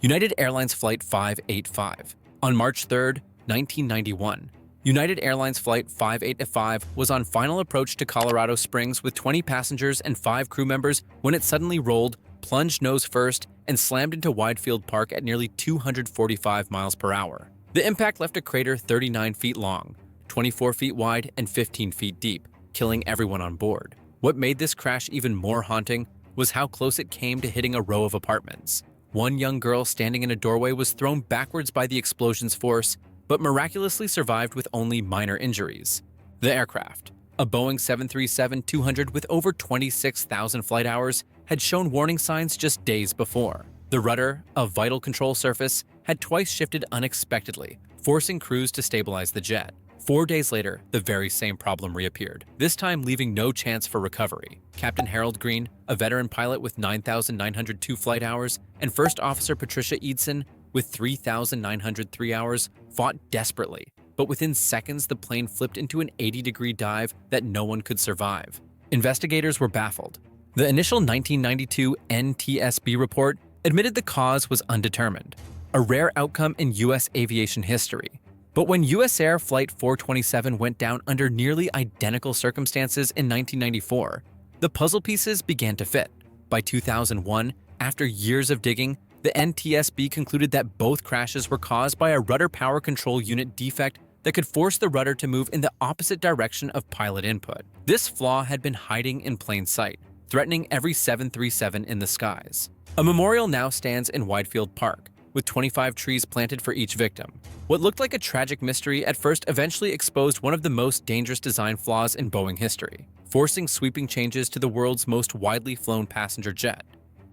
United Airlines Flight 585. On March 3, 1991, United Airlines Flight 585 was on final approach to Colorado Springs with 20 passengers and 5 crew members when it suddenly rolled, plunged nose first, and slammed into Widefield Park at nearly 245 miles per hour. The impact left a crater 39 feet long, 24 feet wide, and 15 feet deep, killing everyone on board. What made this crash even more haunting was how close it came to hitting a row of apartments. One young girl standing in a doorway was thrown backwards by the explosion's force, but miraculously survived with only minor injuries. The aircraft, a Boeing 737-200 with over 26,000 flight hours, had shown warning signs just days before. The rudder, a vital control surface, had twice shifted unexpectedly, forcing crews to stabilize the jet. 4 days later, the very same problem reappeared, this time leaving no chance for recovery. Captain Harold Green, a veteran pilot with 9,902 flight hours, and First Officer Patricia Eidson, with 3,903 hours, fought desperately. But within seconds, the plane flipped into an 80-degree dive that no one could survive. Investigators were baffled. The initial 1992 NTSB report admitted the cause was undetermined, a rare outcome in U.S. aviation history. But when USAir Flight 427 went down under nearly identical circumstances in 1994, the puzzle pieces began to fit. By 2001, after years of digging, the NTSB concluded that both crashes were caused by a rudder power control unit defect that could force the rudder to move in the opposite direction of pilot input. This flaw had been hiding in plain sight, threatening every 737 in the skies. A memorial now stands in Widefield Park, with 25 trees planted for each victim. What looked like a tragic mystery at first eventually exposed one of the most dangerous design flaws in Boeing history, forcing sweeping changes to the world's most widely flown passenger jet.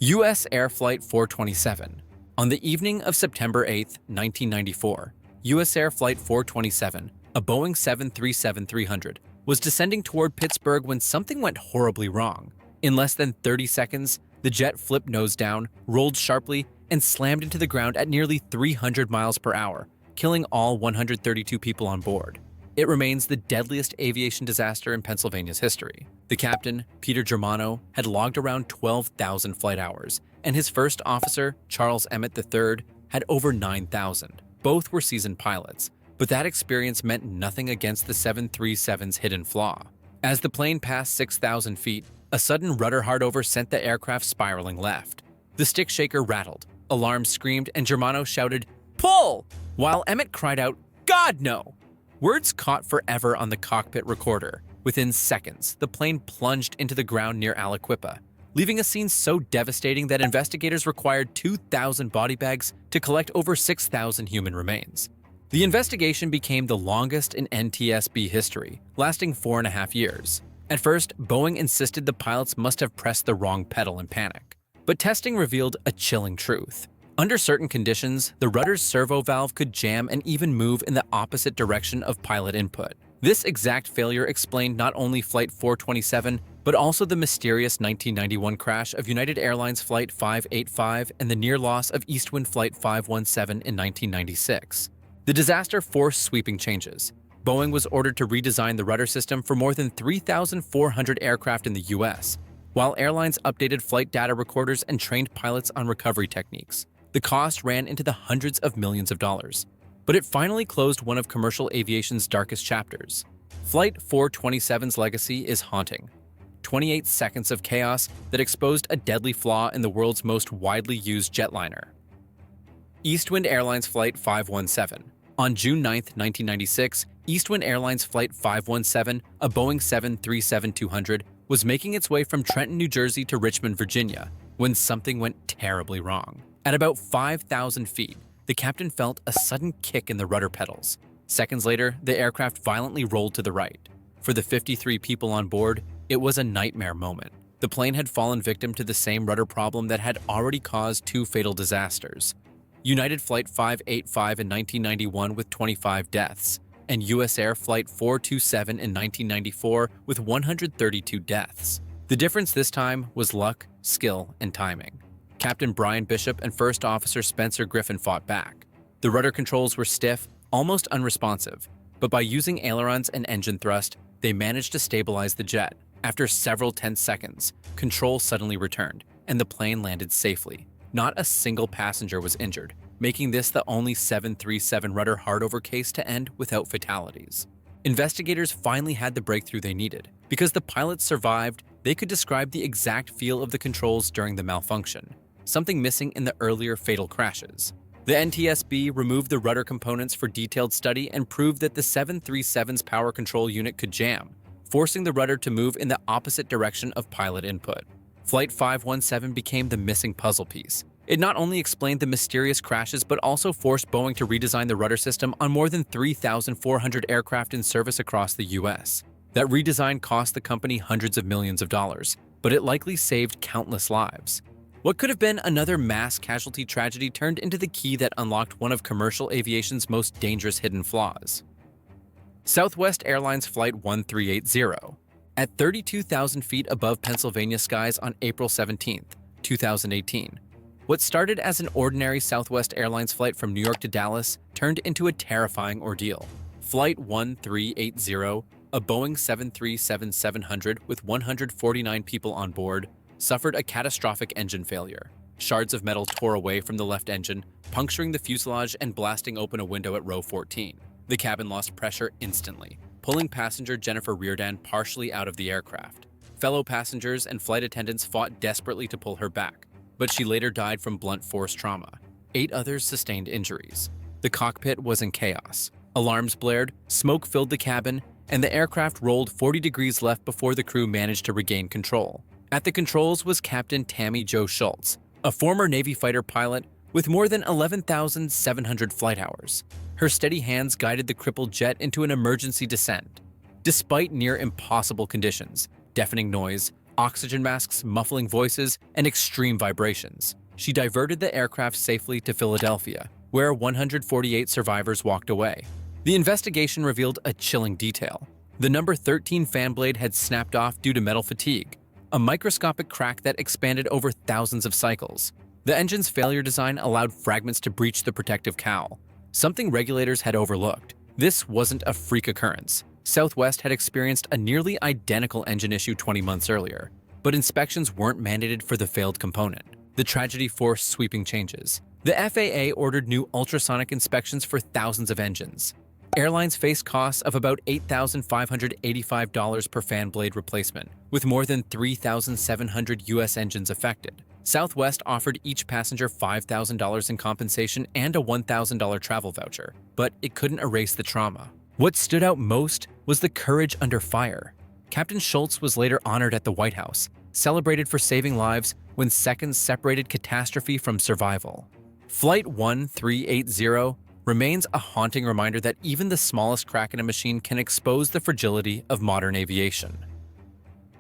USAir Flight 427. On the evening of September 8, 1994, USAir Flight 427, a Boeing 737-300, was descending toward Pittsburgh when something went horribly wrong. In less than 30 seconds, the jet flipped nose down, rolled sharply, and slammed into the ground at nearly 300 miles per hour, killing all 132 people on board. It remains the deadliest aviation disaster in Pennsylvania's history. The captain, Peter Germano, had logged around 12,000 flight hours, and his first officer, Charles Emmett III, had over 9,000. Both were seasoned pilots, but that experience meant nothing against the 737's hidden flaw. As the plane passed 6,000 feet, a sudden rudder hardover sent the aircraft spiraling left. The stick shaker rattled, alarms screamed, and Germano shouted, "Pull!" while Emmett cried out, "God, no!" Words caught forever on the cockpit recorder. Within seconds, the plane plunged into the ground near Aliquippa, leaving a scene so devastating that investigators required 2,000 body bags to collect over 6,000 human remains. The investigation became the longest in NTSB history, lasting 4.5 years. At first, Boeing insisted the pilots must have pressed the wrong pedal in panic. But testing revealed a chilling truth. Under certain conditions, the rudder's servo valve could jam and even move in the opposite direction of pilot input. This exact failure explained not only Flight 427, but also the mysterious 1991 crash of United Airlines Flight 585 and the near loss of Eastwind Flight 517 in 1996. The disaster forced sweeping changes. Boeing was ordered to redesign the rudder system for more than 3,400 aircraft in the US, while airlines updated flight data recorders and trained pilots on recovery techniques. The cost ran into the hundreds of millions of dollars. But it finally closed one of commercial aviation's darkest chapters. Flight 427's legacy is haunting. 28 seconds of chaos that exposed a deadly flaw in the world's most widely used jetliner. Eastwind Airlines Flight 517. On June 9, 1996, Eastwind Airlines Flight 517, a Boeing 737-200, was making its way from Trenton, New Jersey to Richmond, Virginia, when something went terribly wrong. At about 5,000 feet, the captain felt a sudden kick in the rudder pedals. Seconds later, the aircraft violently rolled to the right. For the 53 people on board, it was a nightmare moment. The plane had fallen victim to the same rudder problem that had already caused 2 fatal disasters. United Flight 585 in 1991 with 25 deaths, and USAir Flight 427 in 1994 with 132 deaths. The difference this time was luck, skill, and timing. Captain Brian Bishop and First Officer Spencer Griffin fought back. The rudder controls were stiff, almost unresponsive, but by using ailerons and engine thrust, they managed to stabilize the jet. After several tense seconds, control suddenly returned, and the plane landed safely. Not a single passenger was injured, making this the only 737 rudder hardover case to end without fatalities. Investigators finally had the breakthrough they needed. Because the pilots survived, they could describe the exact feel of the controls during the malfunction, something missing in the earlier fatal crashes. The NTSB removed the rudder components for detailed study and proved that the 737's power control unit could jam, forcing the rudder to move in the opposite direction of pilot input. Flight 517 became the missing puzzle piece. It not only explained the mysterious crashes but also forced Boeing to redesign the rudder system on more than 3,400 aircraft in service across the US. That redesign cost the company hundreds of millions of dollars, but it likely saved countless lives. What could have been another mass casualty tragedy turned into the key that unlocked one of commercial aviation's most dangerous hidden flaws. Southwest Airlines Flight 1380. At 32,000 feet above Pennsylvania skies on April 17, 2018, what started as an ordinary Southwest Airlines flight from New York to Dallas turned into a terrifying ordeal. Flight 1380, a Boeing 737-700 with 149 people on board, suffered a catastrophic engine failure. Shards of metal tore away from the left engine, puncturing the fuselage and blasting open a window at row 14. The cabin lost pressure instantly, pulling passenger Jennifer Reardon partially out of the aircraft. Fellow passengers and flight attendants fought desperately to pull her back, but she later died from blunt force trauma. 8 others sustained injuries. The cockpit was in chaos. Alarms blared, smoke filled the cabin, and the aircraft rolled 40 degrees left before the crew managed to regain control. At the controls was Captain Tammy Jo Schultz, a former Navy fighter pilot with more than 11,700 flight hours. Her steady hands guided the crippled jet into an emergency descent. Despite near impossible conditions, deafening noise, oxygen masks muffling voices, and extreme vibrations, she diverted the aircraft safely to Philadelphia, where 148 survivors walked away. The investigation revealed a chilling detail. The number 13 fan blade had snapped off due to metal fatigue, a microscopic crack that expanded over thousands of cycles. The engine's failure design allowed fragments to breach the protective cowl, something regulators had overlooked. This wasn't a freak occurrence. Southwest had experienced a nearly identical engine issue 20 months earlier, but inspections weren't mandated for the failed component. The tragedy forced sweeping changes. The FAA ordered new ultrasonic inspections for thousands of engines. Airlines faced costs of about $8,585 per fan blade replacement, with more than 3,700 US engines affected. Southwest offered each passenger $5,000 in compensation and a $1,000 travel voucher, but it couldn't erase the trauma. What stood out most was the courage under fire. Captain Schultz was later honored at the White House, celebrated for saving lives when seconds separated catastrophe from survival. Flight 1380 remains a haunting reminder that even the smallest crack in a machine can expose the fragility of modern aviation.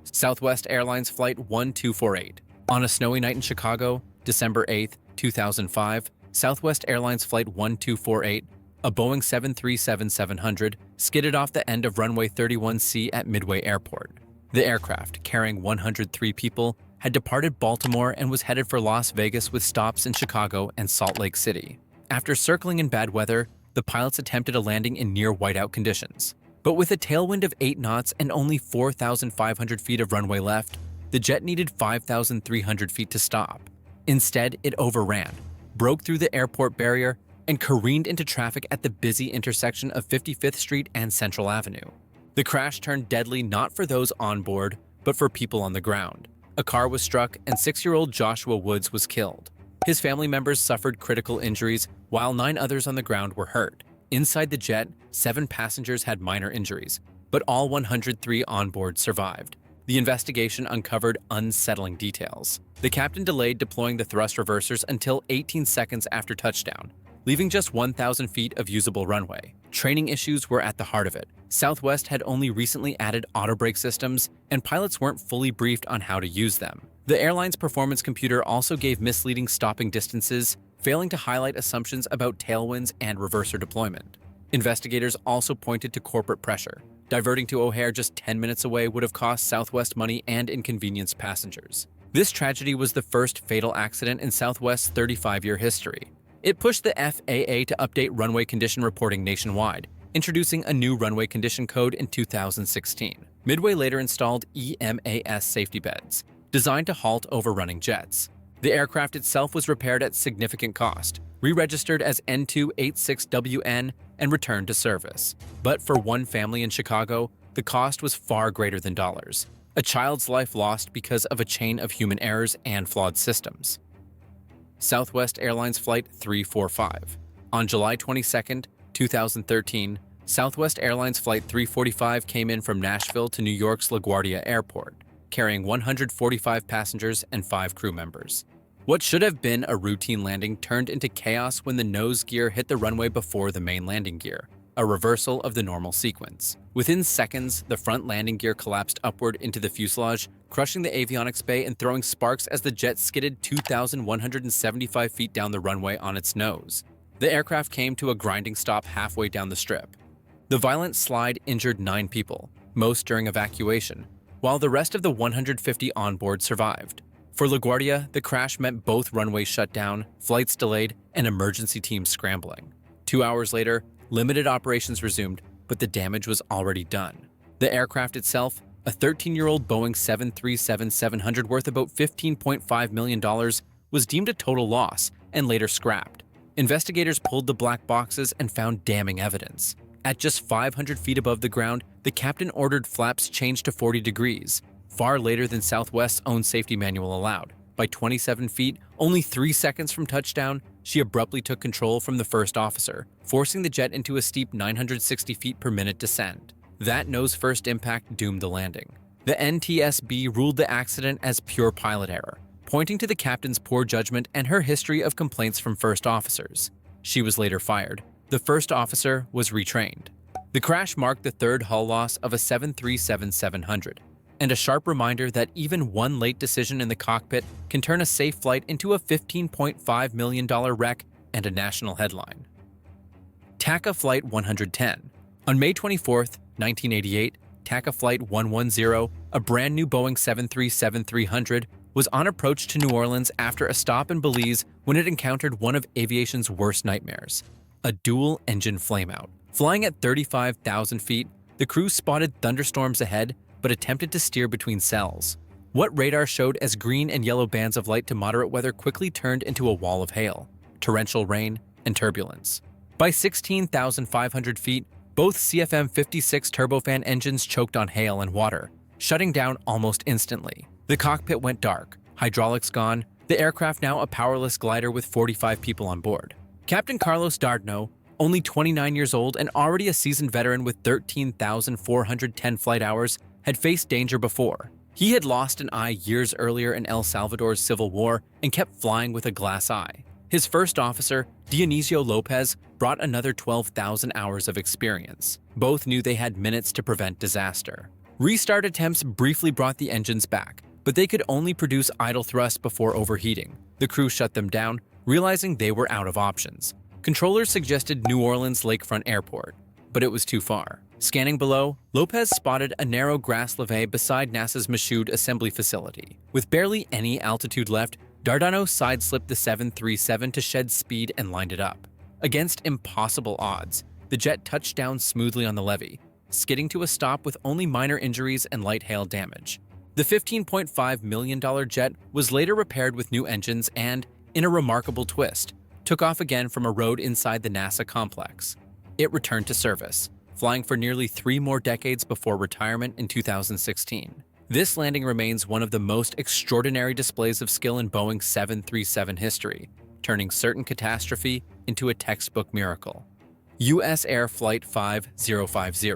Southwest Airlines Flight 1248. On a snowy night in Chicago, December 8, 2005, Southwest Airlines Flight 1248, a Boeing 737-700, skidded off the end of runway 31C at Midway Airport. The aircraft, carrying 103 people, had departed Baltimore and was headed for Las Vegas with stops in Chicago and Salt Lake City. After circling in bad weather, the pilots attempted a landing in near whiteout conditions. But with a tailwind of 8 knots and only 4,500 feet of runway left, the jet needed 5,300 feet to stop. Instead, it overran, broke through the airport barrier, and careened into traffic at the busy intersection of 55th Street and Central Avenue. The crash turned deadly not for those on board, but for people on the ground. A car was struck and 6-year-old Joshua Woods was killed. His family members suffered critical injuries, while 9 others on the ground were hurt. Inside the jet, 7 passengers had minor injuries, but all 103 on board survived. The investigation uncovered unsettling details. The captain delayed deploying the thrust reversers until 18 seconds after touchdown, leaving just 1,000 feet of usable runway. Training issues were at the heart of it. Southwest had only recently added auto-brake systems, and pilots weren't fully briefed on how to use them. The airline's performance computer also gave misleading stopping distances, failing to highlight assumptions about tailwinds and reverser deployment. Investigators also pointed to corporate pressure. Diverting to O'Hare just 10 minutes away would have cost Southwest money and inconvenienced passengers. This tragedy was the first fatal accident in Southwest's 35-year history. It pushed the FAA to update runway condition reporting nationwide, introducing a new runway condition code in 2016. Midway later installed EMAS safety beds, designed to halt overrunning jets. The aircraft itself was repaired at significant cost, re-registered as N286WN, and returned to service. But for one family in Chicago, the cost was far greater than dollars. A child's life lost because of a chain of human errors and flawed systems. Southwest Airlines Flight 345. On July 22, 2013, Southwest Airlines Flight 345 came in from Nashville to New York's LaGuardia Airport, carrying 145 passengers and 5 crew members. What should have been a routine landing turned into chaos when the nose gear hit the runway before the main landing gear, a reversal of the normal sequence. Within seconds, the front landing gear collapsed upward into the fuselage, crushing the avionics bay and throwing sparks as the jet skidded 2,175 feet down the runway on its nose. The aircraft came to a grinding stop halfway down the strip. The violent slide injured 9 people, most during evacuation, while the rest of the 150 on board survived. For LaGuardia, the crash meant both runways shut down, flights delayed, and emergency teams scrambling. 2 hours later, limited operations resumed, but the damage was already done. The aircraft itself, a 13-year-old Boeing 737-700 worth about $15.5 million, was deemed a total loss and later scrapped. Investigators pulled the black boxes and found damning evidence. At just 500 feet above the ground, the captain ordered flaps changed to 40 degrees, far later than Southwest's own safety manual allowed. By 27 feet, only 3 seconds from touchdown, she abruptly took control from the first officer, forcing the jet into a steep 960 feet per minute descent. That nose-first impact doomed the landing. The NTSB ruled the accident as pure pilot error, pointing to the captain's poor judgment and her history of complaints from first officers. She was later fired. The first officer was retrained. The crash marked the third hull loss of a 737-700, and a sharp reminder that even one late decision in the cockpit can turn a safe flight into a $15.5 million wreck and a national headline. TACA Flight 110. On May 24, 1988, TACA Flight 110, a brand new Boeing 737-300, was on approach to New Orleans after a stop in Belize when it encountered one of aviation's worst nightmares, a dual-engine flameout. Flying at 35,000 feet, the crew spotted thunderstorms ahead but attempted to steer between cells. What radar showed as green and yellow bands of light to moderate weather quickly turned into a wall of hail, torrential rain, and turbulence. By 16,500 feet, both CFM56 turbofan engines choked on hail and water, shutting down almost instantly. The cockpit went dark, hydraulics gone, the aircraft now a powerless glider with 45 people on board. Captain Carlos Dardno, only 29 years old and already a seasoned veteran with 13,410 flight hours, had faced danger before. He had lost an eye years earlier in El Salvador's civil war and kept flying with a glass eye. His first officer, Dionisio Lopez, brought another 12,000 hours of experience. Both knew they had minutes to prevent disaster. Restart attempts briefly brought the engines back, but they could only produce idle thrust before overheating. The crew shut them down, realizing they were out of options. Controllers suggested New Orleans Lakefront Airport, but it was too far. Scanning below, Lopez spotted a narrow grass levee beside NASA's Michoud assembly facility. With barely any altitude left, Dardano sideslipped the 737 to shed speed and lined it up. Against impossible odds, the jet touched down smoothly on the levee, skidding to a stop with only minor injuries and light hail damage. The $15.5 million jet was later repaired with new engines and, in a remarkable twist, took off again from a road inside the NASA complex. It returned to service, flying for nearly 3 more decades before retirement in 2016. This landing remains one of the most extraordinary displays of skill in Boeing's 737 history, turning certain catastrophe into a textbook miracle. USAir Flight 5050.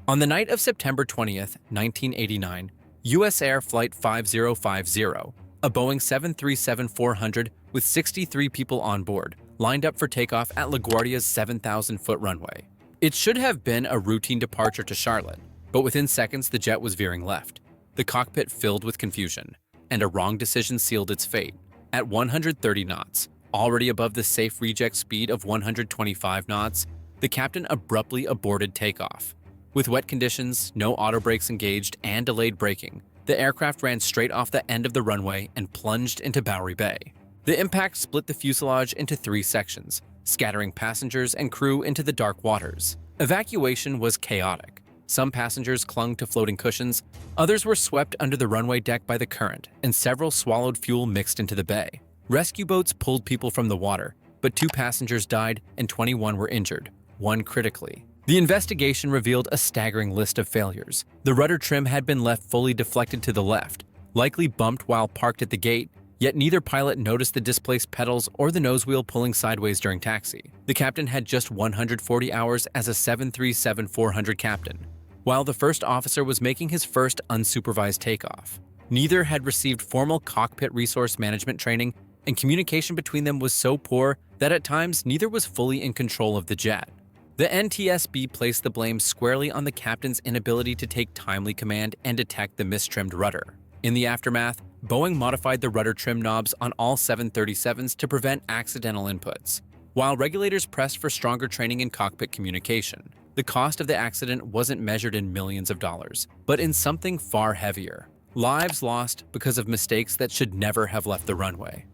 On the night of September 20th, 1989, USAir Flight 5050, a Boeing 737-400 with 63 people on board, lined up for takeoff at LaGuardia's 7,000-foot runway. It should have been a routine departure to Charlotte, but within seconds the jet was veering left. The cockpit filled with confusion, and a wrong decision sealed its fate. At 130 knots, already above the safe reject speed of 125 knots, the captain abruptly aborted takeoff. With wet conditions, no auto brakes engaged, and delayed braking, the aircraft ran straight off the end of the runway and plunged into Bowery Bay. The impact split the fuselage into 3 sections, scattering passengers and crew into the dark waters. Evacuation was chaotic. Some passengers clung to floating cushions, others were swept under the runway deck by the current, and several swallowed fuel mixed into the bay. Rescue boats pulled people from the water, but 2 passengers died and 21 were injured, 1 critically. The investigation revealed a staggering list of failures. The rudder trim had been left fully deflected to the left, likely bumped while parked at the gate, yet neither pilot noticed the displaced pedals or the nose wheel pulling sideways during taxi. The captain had just 140 hours as a 737-400 captain, while the first officer was making his first unsupervised takeoff. Neither had received formal cockpit resource management training, and communication between them was so poor that at times neither was fully in control of the jet. The NTSB placed the blame squarely on the captain's inability to take timely command and detect the mistrimmed rudder. In the aftermath, Boeing modified the rudder trim knobs on all 737s to prevent accidental inputs, while regulators pressed for stronger training in cockpit communication. The cost of the accident wasn't measured in millions of dollars, but in something far heavier: lives lost because of mistakes that should never have left the runway.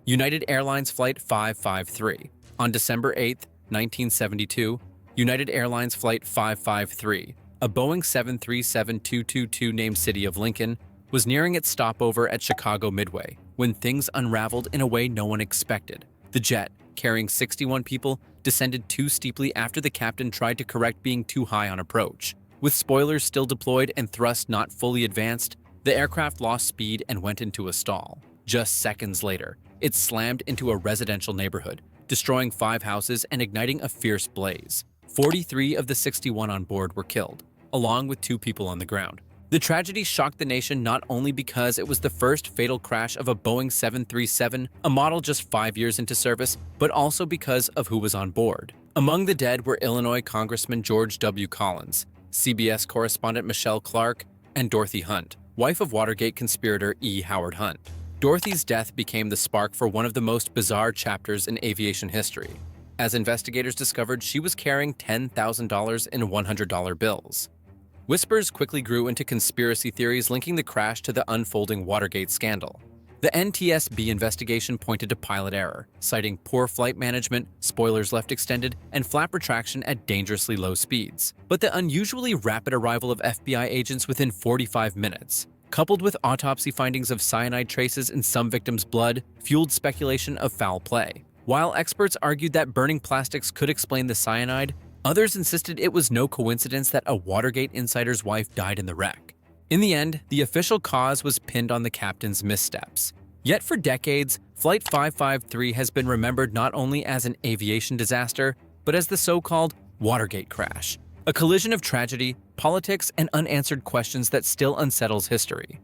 United Airlines Flight 553. On December 8, 1972, United Airlines Flight 553, a Boeing 737-222 named City of Lincoln, was nearing its stopover at Chicago Midway when things unraveled in a way no one expected. The jet, carrying 61 people, descended too steeply after the captain tried to correct being too high on approach. With spoilers still deployed and thrust not fully advanced, the aircraft lost speed and went into a stall. Just seconds later, it slammed into a residential neighborhood, destroying 5 houses and igniting a fierce blaze. 43 of the 61 on board were killed, along with 2 people on the ground. The tragedy shocked the nation not only because it was the first fatal crash of a Boeing 737, a model just 5 years into service, but also because of who was on board. Among the dead were Illinois Congressman George W. Collins, CBS correspondent Michelle Clark, and Dorothy Hunt, wife of Watergate conspirator E. Howard Hunt. Dorothy's death became the spark for one of the most bizarre chapters in aviation history, as investigators discovered she was carrying $10,000 in $100 bills. Whispers quickly grew into conspiracy theories linking the crash to the unfolding Watergate scandal. The NTSB investigation pointed to pilot error, citing poor flight management, spoilers left extended, and flap retraction at dangerously low speeds. But the unusually rapid arrival of FBI agents within 45 minutes, coupled with autopsy findings of cyanide traces in some victims' blood, fueled speculation of foul play. While experts argued that burning plastics could explain the cyanide, others insisted it was no coincidence that a Watergate insider's wife died in the wreck. In the end, the official cause was pinned on the captain's missteps. Yet for decades, Flight 553 has been remembered not only as an aviation disaster, but as the so-called Watergate crash, a collision of tragedy, politics, and unanswered questions that still unsettles history.